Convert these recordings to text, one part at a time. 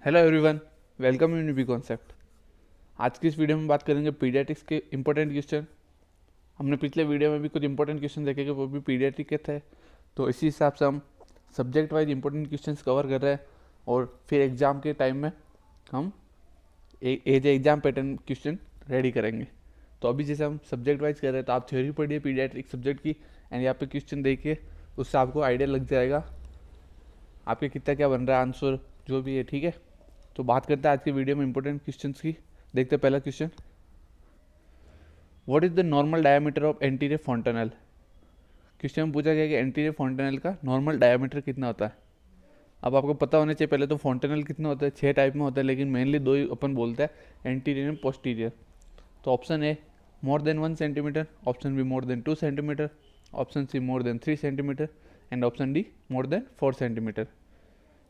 Hello everyone, welcome in newbie concept. आज की इस वीडियो में बात करेंगे पीडियाट्रिक्स के इंपॉर्टेंट क्वेश्चन। हमने पिछले वीडियो में भी कुछ इंपॉर्टेंट क्वेश्चन देखे कि वो भी पीडियाट्रिक के थे, तो इसी हिसाब से हम subject wise important questions cover कर रहे हैं और फिर एग्ज़ाम के टाइम में हम as exam pattern question ready करेंगे। तो अभी जैसे हम सब्जेक्ट वाइज कर रहे हैं तो आप थ्योरी पढ़िए पीडियाट्रिक सब्जेक्ट की एंड यहाँ पे क्वेश्चन देखिए, उससे आपको आइडिया लग जाएगा आपके कितना क्या बन रहा है आंसर जो भी है। ठीक है, तो बात करते हैं आज के वीडियो में इंपॉर्टेंट क्वेश्चंस की। देखते हैं पहला question, what is the normal diameter of anterior fontanelle. Question में पूछा गया कि एंटीरियर फॉन्टेनल का नॉर्मल डायमीटर कितना होता है। अब आपको पता होना चाहिए पहले तो फॉन्टेनल कितना होता है, 6 टाइप में होता है, लेकिन मेनली दो ही अपन बोलते हैं, एंटीरियर एंड पोस्टीरियर। तो option A more than 1 centimetre, option B more than 2 centimetre, option C more than 3 centimetre and option D more than 4 centimetre.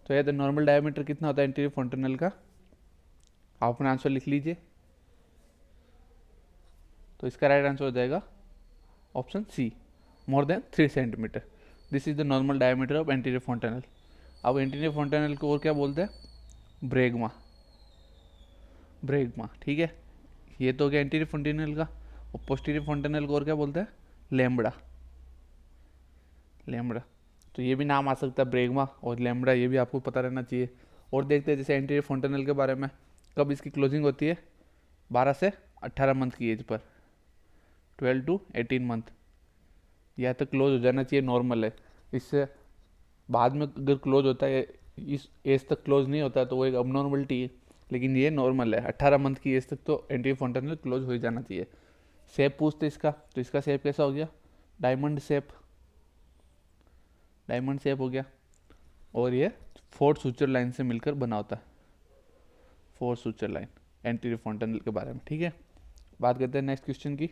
तो यह नॉर्मल डायमीटर कितना होता है एंटीरियर फॉन्टेनल का, आप अपना आंसर लिख लीजिए। तो इसका राइट आंसर हो जाएगा option C, more than 3 centimetre. This is the normal diameter of anterior fontanelle. अब एंटीरियर फॉन्टेनल को और क्या बोलते हैं, ब्रेगमा। ब्रेगमा, ठीक है, ये तो हो गया एंटीरियर फॉन्टेनल का। और पोस्टीरियर फॉन्टेनल को और क्या बोलते हैं, लैम्बडा। लैम्बडा, तो ये भी नाम आ सकता है, ब्रेगमा और लैम्बडा, ये भी आपको पता रहना चाहिए। और देखते हैं जैसे एंटीरियर फॉन्टेनल के बारे में, कब इसकी क्लोजिंग होती है, 12 से 18 मंथ की एज पर, 12 टू 18 मंथ, यह तो क्लोज हो जाना चाहिए, नॉर्मल है। इससे बाद में अगर क्लोज होता है, इस एज तक क्लोज नहीं होता है तो वो एक अबनॉर्मलिटी है, लेकिन ये नॉर्मल है। 18 मंथ की एज तक तो एंटीरियर फॉन्टेनल क्लोज हो ही जाना चाहिए। शेप पूछते इसका, तो इसका शेप कैसा हो गया, डायमंड शेप। डायमंड शेप हो गया, और ये 4 सूचर लाइन से मिलकर बना होता है, 4 सूचर लाइन एंटीरियर फॉन्टेनल के बारे में। ठीक है, बात करते हैं नेक्स्ट क्वेश्चन की।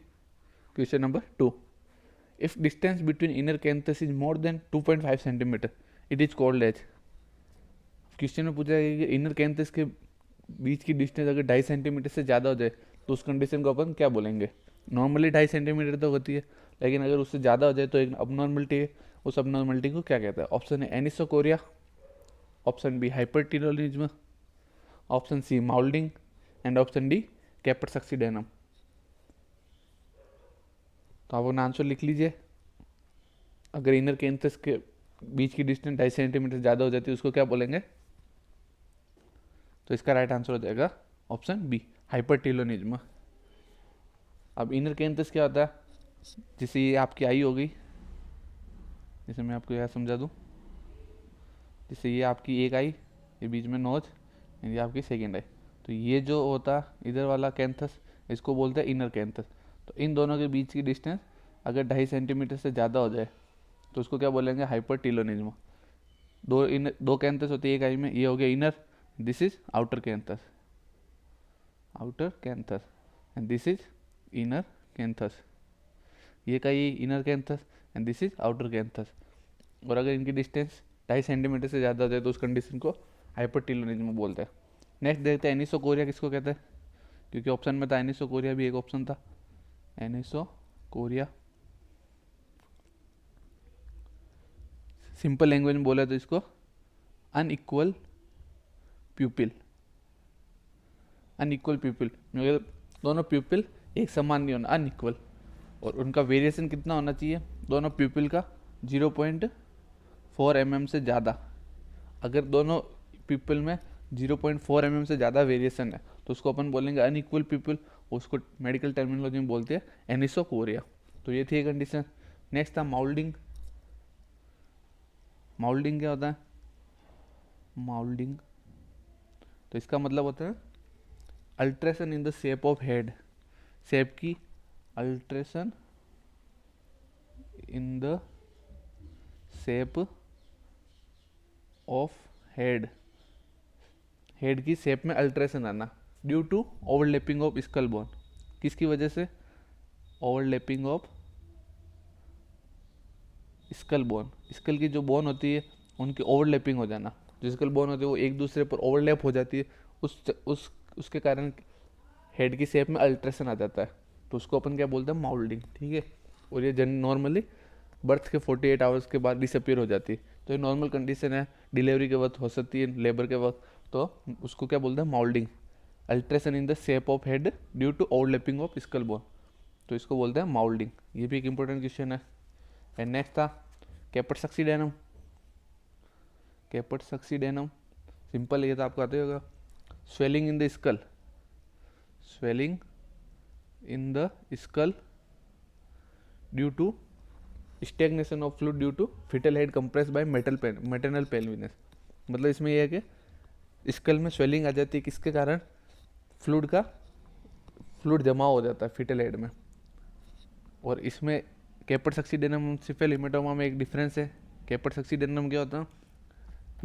Question number 2, if distance between inner canthus is more than 2.5 centimetre it is called age. Question में पूछा है कि इनर कैंथस के बीच की डिस्टेंस अगर 2.5 सेंटीमीटर से ज़्यादा हो जाए तो उस कंडीशन को अपन क्या बोलेंगे। नॉर्मली 2.5 सेंटीमीटर तो होती है, लेकिन अगर उससे ज़्यादा हो जाए तो एक अबनॉर्मलिटी है, उस अबनॉर्मलिटी को क्या कहता है। Option A anisocoria, option B hypertelorism, option C moulding and option D caput succedaneum. तो आप अपना आंसर लिख लीजिए। अगर इनर कैंथस के बीच की डिस्टेंस 2.5 सेंटीमीटर ज़्यादा हो जाती है उसको क्या बोलेंगे। तो इसका राइट आंसर हो जाएगा ऑप्शन बी, हाइपरटिलोनिज्म। अब इनर कैंथस क्या होता है, जैसे ये आपकी आई हो गई, जैसे मैं आपको यह समझा दूँ, जैसे ये आपकी एक आई, ये बीच में नोज, ये आपकी सेकेंड आई, तो ये जो होता है इधर वाला कैंथस, इसको बोलते हैं इनर कैंथस। तो इन दोनों के बीच की डिस्टेंस अगर 2.5 सेंटीमीटर से ज़्यादा हो जाए तो उसको क्या बोलेंगे, हाइपरटिलोनिज्म। दो कैंथस होती है एक आई में, ये हो गया inner, this is outer canthus, outer canthus and this is inner canthus. ये का ये inner canthus and this is outer canthus. और अगर इनकी डिस्टेंस 2.5 सेंटीमीटर से ज़्यादा हो जाए तो उस कंडीशन को हाइपरटिलोनिज्म बोलते हैं। नेक्स्ट देखते हैं एनिसोकोरिया किसको कहते हैं, क्योंकि ऑप्शन में था एनिसोकोरिया भी एक ऑप्शन था। एनिसोकोरिया सिंपल लैंग्वेज में बोले तो इसको अनइक्वल प्यूपिल। अनइक्वल प्यूपिल मतलब दोनों प्यूपिल एक समान नहीं होना, अनइक्वल, और उनका वेरिएशन कितना होना चाहिए, दोनों प्यूपिल का 0.4 mm से ज़्यादा। अगर दोनों प्यूपिल में 0.4 mm से ज़्यादा वेरिएशन है तो उसको अपन बोलेंगे अनइक्वल प्यूपिल, उसको मेडिकल टर्मिनोलॉजी में बोलते हैं एनिसोकोरिया। तो ये थी कंडीशन। नेक्स्ट था माउल्डिंग। माउल्डिंग क्या होता है, माउल्डिंग तो इसका मतलब होता है alteration in the shape of head, shape की alteration in the shape of head, head की शेप में अल्ट्रेशन आना due to overlapping of skull bone. किसकी वजह से, overlapping of skull bone, skull की जो बोन होती है उनकी ओवरलैपिंग हो जाना, जो स्कल बोन होती है वो एक दूसरे पर ओवरलैप हो जाती है, उसके कारण हेड की शेप में अल्ट्रेशन आ जाता है, तो उसको अपन क्या बोलते हैं, माउल्डिंग। ठीक है, और ये नॉर्मली बर्थ के 48 आवर्स के बाद डिसअपीयर हो जाती है। तो ये नॉर्मल कंडीशन है, डिलीवरी के वक्त हो सकती है, लेबर के वक्त तो उसको क्या बोलते हैं, moulding. Alteration in the shape of head due to overlapping of skull bone, तो इसको बोलते हैं माउल्डिंग। ये भी एक इंपॉर्टेंट क्वेश्चन है। एंड नेक्स्ट था कैपर्ट सक्सीडेनम। कैपर्ट सक्सीडेनम सिंपल, ये तो आपको आते होगा। Swelling in the skull, swelling in the skull due to stagnation of fluid due to fetal head compress by maternal pelvis. मतलब इसमें यह है कि स्कल में स्वेलिंग आ जाती है, किसके कारण, फ्लूइड जमा हो जाता है फिटल हेड में। और इसमें कैपर्ट सक्सीडेनम सिफेल हेमेटोमा में एक डिफरेंस है। कैपर्ट सक्सीडेनम क्या होता है,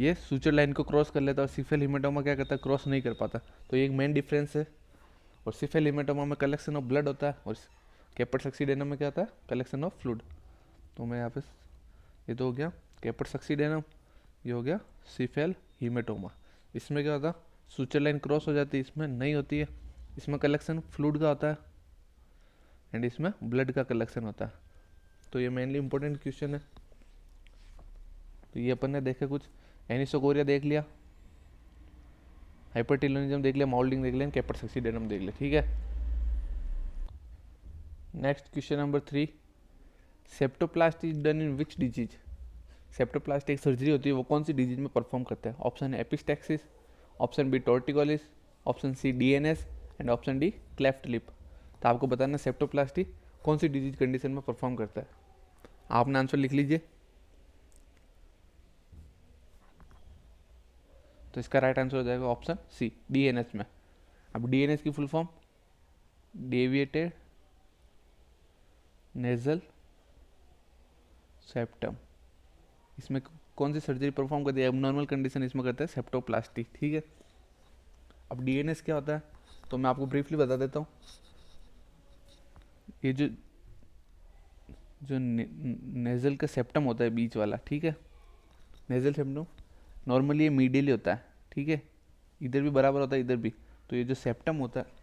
ये सूचर लाइन को क्रॉस कर लेता है और सिफेल हेमेटोमा क्या करता है, क्रॉस नहीं कर पाता। तो ये एक मेन डिफरेंस है। और सिफेल हेमेटोमा में कलेक्शन ऑफ ब्लड होता है और कैपर्ट सक्सीडेनम में क्या होता है, कलेक्शन ऑफ फ्लूइड। तो मैं यहाँ पे, ये तो हो गया कैपर्ट सक्सीडेनम, ये हो गया सिफेल हेमेटोमा। इसमें क्या होता है, सूचर लाइन क्रॉस हो जाती है, इसमें नहीं होती है। इसमें कलेक्शन फ्लूइड का होता है एंड इसमें ब्लड का कलेक्शन होता है। तो ये मेनली इंपॉर्टेंट क्वेश्चन है। तो ये अपन ने देखे कुछ, एनिसोकोरिया देख लिया, हाइपरटिलोनिज्म देख लिया, माउल्डिंग देख लिया, कैपर्ट सक्सीडेनम देख लिया, ठीक है। Next question number 3, septoplasty is done in which disease. Septoplasty एक सर्जरी होती है, वो कौन सी डिजीज में परफॉर्म करता है। ऑप्शन है epistaxis, option B torticollis, option C DNS and option D cleft lip. तो आपको बताना सेप्टोप्लास्टी कौन सी डिजीज कंडीशन में परफॉर्म करता है। आपने आंसर लिख लीजिए। तो इसका राइट आंसर हो जाएगा ऑप्शन सी, डीएनएस में। अब डीएनएस की full form deviated nasal septum. इसमें कौन सी सर्जरी परफॉर्म करती है, एबनॉर्मल कंडीशन इसमें करता है सेप्टोप्लास्टी, ठीक है। अब डीएनएस क्या होता है, तो मैं आपको ब्रीफली बता देता हूँ। ये जो नेजल का सेप्टम होता है बीच वाला, ठीक है, नेजल सेप्टम नॉर्मली ये मीडियली होता है, ठीक है, इधर भी बराबर होता है इधर भी। तो ये जो सेप्टम होता है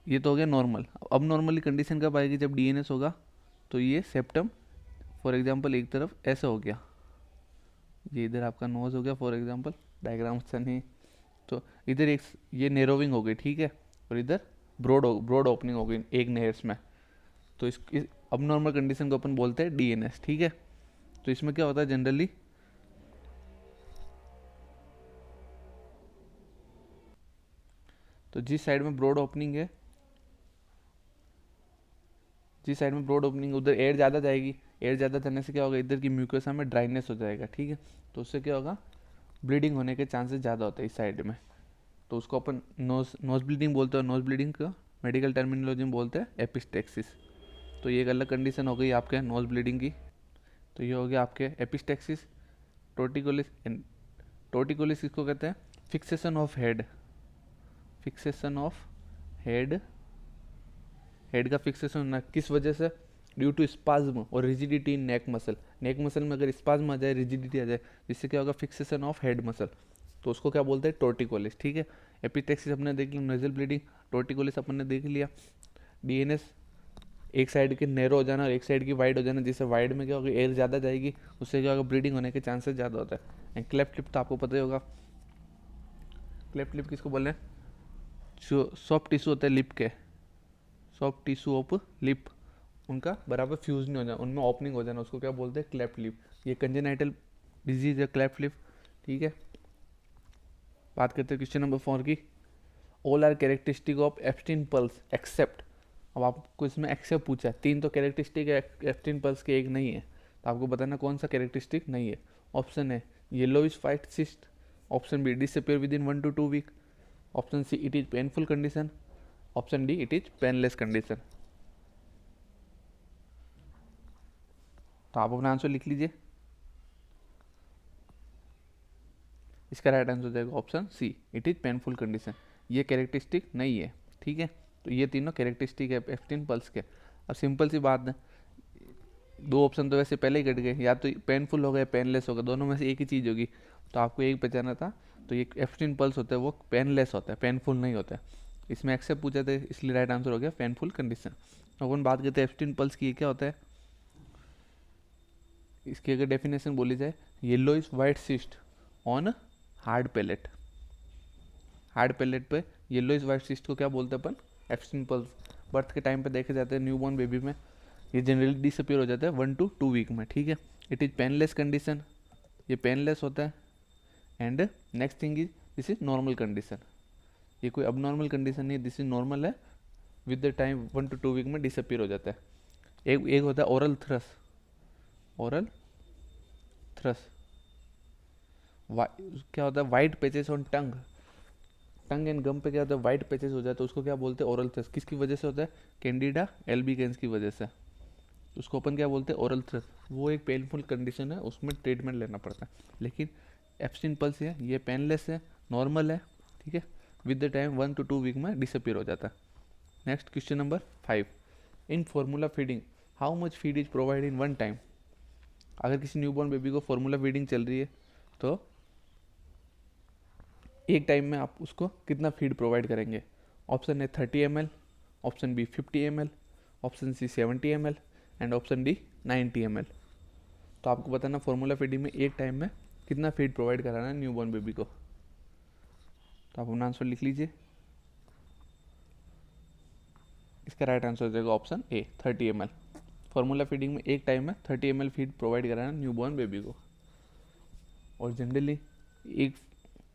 ये तो हो गया नॉर्मल। अब नॉर्मली कंडीशन कब आएगी, जब डीएनएस होगा। तो ये सेप्टम फॉर एग्जांपल एक तरफ ऐसा हो गया, ये इधर आपका नोज हो गया फॉर एग्जांपल, डायग्राम अच्छा नहीं। तो इधर एक ये नेरोविंग हो गई, ठीक है, और इधर ब्रॉड ओपनिंग हो गई एक नेयर्स में। तो इस अब नॉर्मल कंडीशन को अपन बोलते हैं डीएनएस, ठीक है। तो इसमें क्या होता है जनरली, तो जिस साइड में ब्रॉड ओपनिंग है, जिस साइड में ब्रॉड ओपनिंग उधर एयर ज़्यादा जाएगी। एयर ज़्यादा जाने से क्या होगा, इधर की म्यूकोसा में ड्राइनेस हो जाएगा, ठीक है। तो उससे क्या होगा, ब्लीडिंग होने के चांसेस ज़्यादा होते हैं इस साइड में। तो उसको अपन नोज ब्लीडिंग बोलते हैं। नोज ब्लीडिंग का मेडिकल टर्मिनोलॉजी में बोलते हैं एपिस्टेक्सिस। तो ये एक अलग कंडीशन हो गई आपके नोज ब्लीडिंग की। तो ये हो गया आपके एपिस्टेक्सिस। टोर्टिकोलिस, टोर्टिकोलिस किसको कहते हैं, fixation of head, fixation of head, head का फिक्सेशन होना किस वजह से, ड्यू टू स्पाज्म और रिजिडिटी इन नेक मसल। नेक मसल में अगर स्पाज्म आ जाए, रिजिडिटी आ जाए, जिससे क्या होगा, फिक्सेशन ऑफ हेड मसल, तो उसको क्या बोलते हैं, टोर्टिकोलिस, ठीक है। एपिटेक्सिस अपने देख लिया, नेजल ब्लीडिंग, टोर्टिकोलिस अपन ने देख लिया। डीएनएस एक साइड के नैरो हो जाना और एक साइड की वाइड हो जाना, जिससे वाइड में क्या होगा, एयर ज़्यादा जाएगी, उससे क्या होगा, ब्लीडिंग होने के चांसेस ज़्यादा होता है। एंड क्लेफ्ट लिप तो आपको पता ही होगा, क्लेफ्ट लिप किसको बोल रहे हैं, जो सॉफ्ट टिश्यू होता है लिप के, सॉफ्ट टिश्यू ऑफ लिप, उनका बराबर फ्यूज नहीं हो जाना, उनमें ओपनिंग हो जाना, उसको क्या बोलते हैं, क्लेफ्ट लिप। ये कंजेनाइटल डिजीज है क्लेफ्ट लिप, ठीक है। बात करते हैं क्वेश्चन नंबर 4 की। All are characteristic of Epstein pearls except. अब आपको इसमें एक्सेप्ट पूछा है, 3 तो कैरेक्टरिस्टिक है एब्स्टीन पल्स के, एक नहीं है। तो आपको बताना कौन सा कैरेक्टरिस्टिक नहीं है। ऑप्शन है yellowish white cyst, option B disappear within 1 to 2 week, option C it is painful condition, option D it is painless condition. तो आप अपना आंसर लिख लीजिए। इसका राइट आंसर हो जाएगा option C, it is painful condition. ये characteristic नहीं है, ठीक है। तो ये तीनों कैरेक्टरिस्टिक है एब्स्टीन पल्स के। अब सिंपल सी बात है, 2 ऑप्शन तो वैसे पहले ही कट गए, या तो पेनफुल हो गया पेनलेस होगा, दोनों में से एक ही चीज़ होगी। तो आपको एक बचाना था। तो ये एब्स्टीन पल्स होता है वो पेनलेस होता है, पेनफुल नहीं होता है। इसमें एक्सेप्ट पूछा था, इसलिए राइट आंसर हो गया पेनफुल कंडीशन। अपन बात करते हैं एब्स्टीन पल्स की, क्या होता है। इसकी अगर डेफिनेशन बोली जाए, yellowish white cyst on hard palate. Hard palate पे येलोइश वाइट सिस्ट को क्या बोलते हैं अपन? Absent pulse. बर्थ के टाइम पे देखे जाते हैं न्यूबॉर्न बेबी में, ये जनरली डिसअपियर हो जाता है 1 to 2 वीक में, ठीक है। इट इज़ पेनलेस कंडीशन, ये पेनलेस होता है। And next thing is this is normal condition, ये कोई अबनॉर्मल कंडीशन नहीं है, दिस इज नॉर्मल है। With the time 1 to 2 week में डिसअपियर हो जाता है। एक होता है ओरल थ्रस। ओरल थ्रस क्या होता है? White patches on tongue. Tongue and gum पे क्या होता है? वाइट पैचेस हो जाते हैं, उसको क्या बोलते हैं? ओरल थ्रस। किसकी वजह से होता है? कैंडिडा एल्बिगेंस की वजह से। उसको अपन क्या बोलते हैं? ओरल थ्रस। वो एक पेनफुल कंडीशन है, उसमें ट्रीटमेंट लेना पड़ता है। लेकिन एब्सेंट पल्स है, ये पेनलेस है, नॉर्मल है, ठीक है। With the time 1 to 2 week में डिसअपियर हो जाता है। Next question number 5, in formula feeding how much feed is provide in one time? अगर किसी न्यूबॉर्न बेबी को फॉर्मूला फीडिंग चल रही है तो एक टाइम में आप उसको कितना फीड प्रोवाइड करेंगे? Option A 30 ml, option B 50 ml, option C 70 ml and option D 90 ml। तो आपको बताना फॉर्मूला फीडिंग में एक टाइम में कितना फीड प्रोवाइड कराना है न्यूबॉर्न बेबी को। तो आप अपना आंसर लिख लीजिए। इसका राइट आंसर हो जाएगा option A 30 ml। Formula feeding में एक टाइम में 30 ml फीड प्रोवाइड कराना है न्यूबॉर्न बेबी को। और जनरली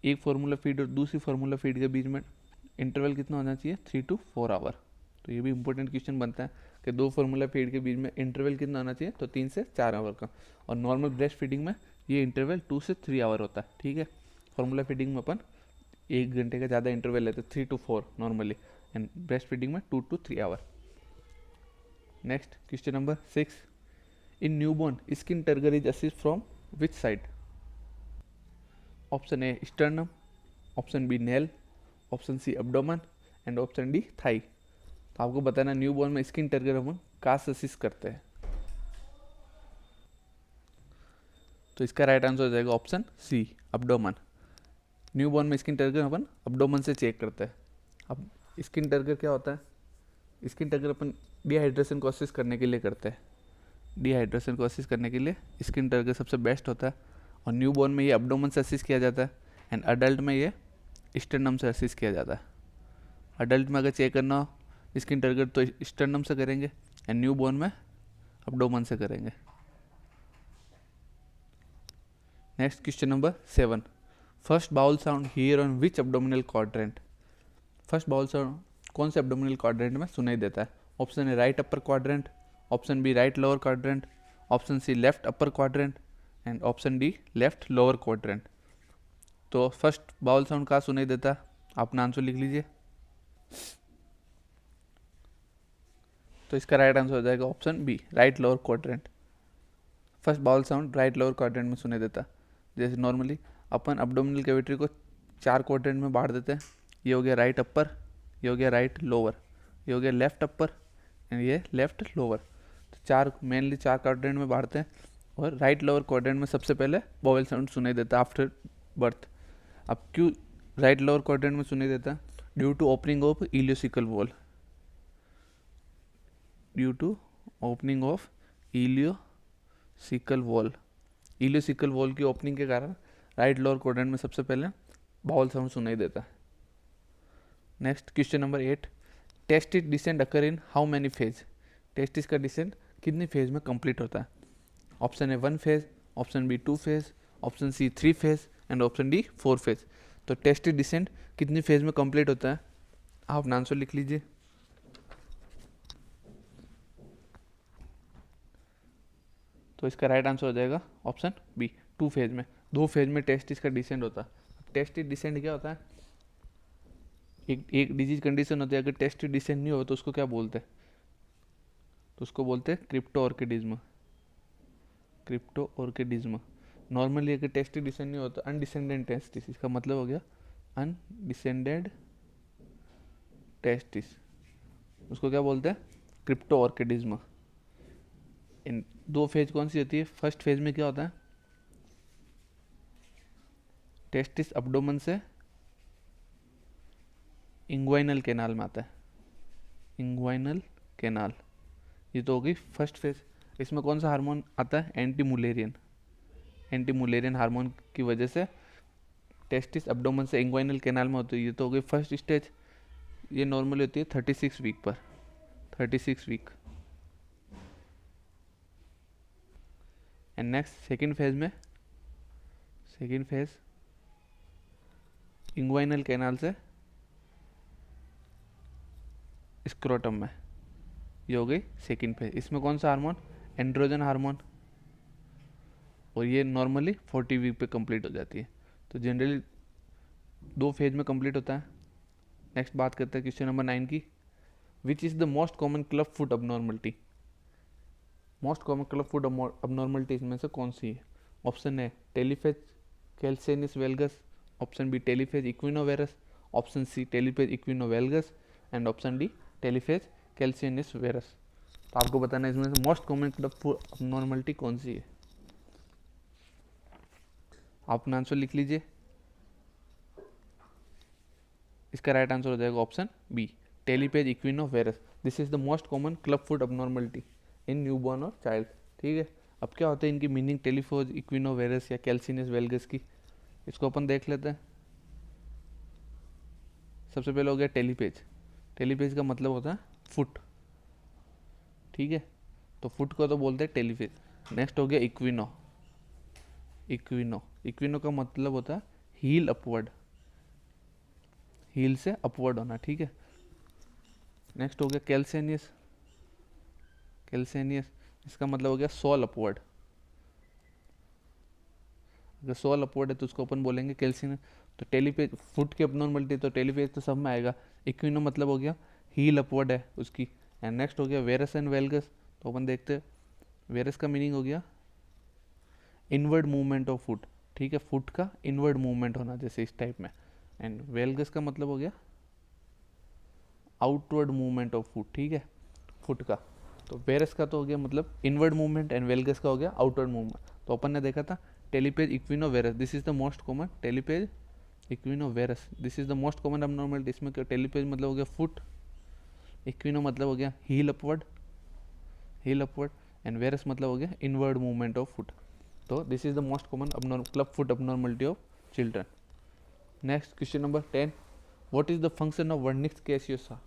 एक फार्मूला फीड और दूसरी फार्मूला फीड के बीच में इंटरवल कितना होना चाहिए? 3 to 4 आवर। तो ये भी इंपॉर्टेंट क्वेश्चन बनता है कि दो फार्मूला फीड के बीच में इंटरवल कितना होना चाहिए? तो 3 से 4 आवर का। और नॉर्मल ब्रेस्ट फीडिंग में ये इंटरवल 2 से 3 आवर होता है, ठीक है। फार्मूला फीडिंग में अपन 1 घंटे का ज़्यादा इंटरवल लेते हैं, 3 to 4 normally, and breast feeding में 2 to 3 hour. Next question number 6, in newborn skin turgor is assist from which side? Option A sternum, option B nail, option C abdomen and option D thigh. तो आपको बताना newborn में skin turgor हम कहाँ से assist करते हैं। तो इसका राइट आंसर हो जाएगा ऑप्शन सी एब्डोमेन। न्यूबॉर्न में स्किन टर्गर अपन एब्डोमेन से चेक करते हैं। अब स्किन टर्गर क्या होता है? स्किन टर्गर अपन डिहाइड्रेशन को असिस्ट करने के लिए करते हैं। डिहाइड्रेशन को असिस्ट करने के लिए स्किन टर्गर सबसे बेस्ट होता है। और न्यूबॉर्न में ये एब्डोमेन से असिस्ट किया जाता है एंड अडल्ट में ये स्टर्नम से असिस्ट किया जाता है। अडल्ट में अगर चेक करना हो स्किन टर्गर तो स्टर्नम से करेंगे एंड न्यूबॉर्न में एब्डोमेन से करेंगे। Next question number 7, first bowel sound hear on which abdominal quadrant? First bowel sound कौन से एब्डोमिनल क्वाड्रेंट में सुनाई देता है? Option A right upper quadrant, option B right lower quadrant, option C left upper quadrant and option D left lower quadrant. तो first bowel sound कहाँ सुनाई देता है? आप अपना आंसर लिख लीजिए। तो इसका राइट आंसर हो जाएगा option B right lower quadrant. First bowel sound right lower quadrant में सुनाई देता है। जैसे नॉर्मली अपन एब्डोमिनल कैविटी को 4 क्वाड्रेंट में बांट देते हैं। ये हो गया राइट अपर, ये हो गया राइट लोअर, ये हो गया लेफ्ट अपर एंड ये लेफ्ट लोअर। तो मेनली 4 क्वाड्रेंट में बांटते हैं। और राइट लोअर क्वाड्रेंट में सबसे पहले बाउल साउंड सुनाई देता है आफ्टर बर्थ। अब क्यों राइट लोअर क्वाड्रेंट में सुनाई देता है? Due to opening of ileocecal valve. Due to opening of ileocecal valve. Ileocecal valve की ओपनिंग के कारण राइट लोअर क्वाड्रेंट में सबसे पहले बाउल साउंड सुनाई देता है। Next question number 8, testis descent occur in how many phase? Testis का डिसेंट कितनी फेज में कंप्लीट होता है? Option A 1 phase, option B 2 phase, option C 3 phase and option D 4 phase. तो टेस्टिस डिसेंट कितनी फेज में कंप्लीट होता है? आप अपना आंसर लिख लीजिए। तो इसका राइट आंसर हो जाएगा ऑप्शन बी 2 फेज में। 2 फेज में टेस्टिस का डिसेंट होता है। टेस्टिस डिसेंट क्या होता है? एक डिजीज कंडीशन होती है, अगर टेस्टिस डिसेंट नहीं हो तो उसको क्या बोलते हैं? तो उसको बोलते हैं क्रिप्टो ऑर्किडिज्म। क्रिप्टो ऑर्किडिज्म। नॉर्मली अगर टेस्टिस डिसेंट नहीं होता अनडिसेंडेड टेस्टिस, इसका मतलब हो गया अनडिसेंडेड टेस्टिस, उसको क्या बोलते हैं? क्रिप्टो ऑर्किडिज्म। इन 2 फेज कौन सी होती है? फर्स्ट फेज में क्या होता है? टेस्टिस एब्डोमेन से इंग्वाइनल कैनाल में आता है। इंग्वाइनल कैनाल, ये तो हो गई फर्स्ट फेज। इसमें कौन सा हार्मोन आता है? Anti Mullerian. Anti Mullerian hormone की वजह से टेस्टिस एब्डोमेन से इंग्वाइनल कैनाल में होती है, ये तो हो गई फर्स्ट स्टेज, ये नॉर्मली होती है 36 वीक पर, 36 week. And next second phase में, सेकेंड फेज इंग्वाइनल कैनाल से स्क्रोटम में, ये हो गई सेकेंड फेज। इसमें कौन सा हार्मोन, एंड्रोजन हार्मोन, और ये नॉर्मली 40 वीक पे कंप्लीट हो जाती है। तो जनरली 2 फेज में कंप्लीट होता है। नेक्स्ट बात करते हैं क्वेश्चन नंबर 9 की, which is the most common club foot abnormality. Most common club foot abnormality इसमें से कौन सी है? Option A talipes calcaneus valgus, option B talipes equinovarus, option C talipes equinovalgus and option D talipes calcaneus varus. तो आपको बताना है इसमें से most common club foot abnormality कौन सी है। आप अपना आंसर लिख लीजिए। इसका राइट आंसर हो जाएगा option B, talipes equinovarus. This is the most common club foot abnormality in newborn और चाइल्ड। ठीक है, अब क्या होता है इनकी मीनिंग टेलीफोज इक्विनोवेरस या कैल्सिनस वेल्गस की, इसको अपन देख लेते हैं। सबसे पहले हो गया टेलीपेज। टेलीपेज का मतलब होता है फुट, ठीक है, तो फुट को तो बोलते हैं टेलीपेज। नेक्स्ट हो गया इक्विनो। इक्विनो का मतलब होता है हील अपवर्ड, हील से अपवर्ड होना, ठीक है। नेक्स्ट हो गया कैल्सेनियस। इसका मतलब हो गया सोल अपवर्ड। अगर सोल अपवर्ड है तो उसको अपन बोलेंगे कैल्सियस। तो टेलीपेज फुट की अबनॉर्मलिटी, तो टेलीपेज तो सब में आएगा। इक्विनो मतलब हो गया हील अपवर्ड है उसकी। एंड नेक्स्ट हो गया वेरस एंड वेल्गस। तो अपन देखते हैं, वेरस का मीनिंग हो गया इनवर्ड मूवमेंट ऑफ फुट, ठीक है, फुट का इनवर्ड मूवमेंट होना, जैसे इस टाइप में। एंड वेल्गस का मतलब हो गया आउटवर्ड मूवमेंट ऑफ फुट, ठीक है, फुट का। तो वेरस का तो हो गया मतलब इनवर्ड मूवमेंट एंड वेल्गस का हो गया आउटवर्ड मूवमेंट। तो अपन ने देखा था talipes equinovarus, this is the most common, talipes equinovarus this is the most common abnormality. इसमें टेलीपेज मतलब हो गया फुट, इक्विनो मतलब हो गया हील अपवर्ड एंड वेरस मतलब हो गया इनवर्ड मूवमेंट ऑफ फुट। तो this is the most common club foot abnormality of children. Next question number 10, what is the function of vernix caseosa.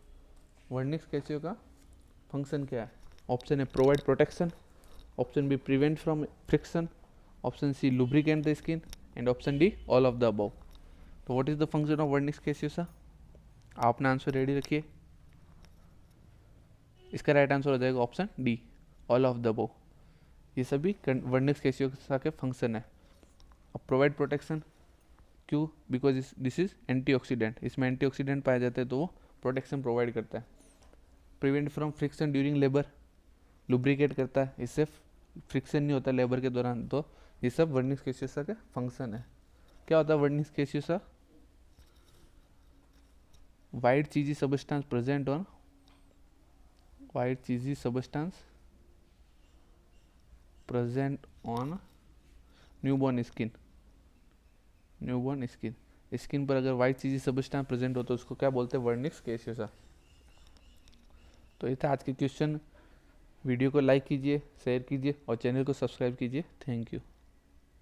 Vernix caseosa का function क्या है? Option A provide protection, option B prevent from friction, option C lubricant the skin and option D all of the above. तो what is the function of vernix caseosa? आप अपना answer ready रखिए। इसका right answer हो जाएगा option D, all of the above. ये सभी Wernicke's कैसियोसा के फंक्शन है। अब प्रोवाइड प्रोटेक्शन क्यों? बिकॉज दिस इज एंटीऑक्सीडेंट, इसमें एंटीऑक्सीडेंट पाए जाते हैं तो वो प्रोटेक्शन प्रोवाइड करता है। Prevent from friction during labour, lubricate करता है, इससे फ्रिक्शन नहीं होता लेबर के दौरान। तो ये सब वर्निक्स कैसियोसा के फंक्शन है। क्या होता है vernix caseosa? White cheesy substance present on, white cheesy substance present on newborn skin. Newborn skin पर अगर वाइट चीजी सबस्टेंस प्रेजेंट हो तो उसको क्या बोलते हैं? वर्निक्स कैसियोसा। तो ये था आज के क्वेश्चन। वीडियो को लाइक कीजिए, शेयर कीजिए और चैनल को सब्सक्राइब कीजिए। Thank you.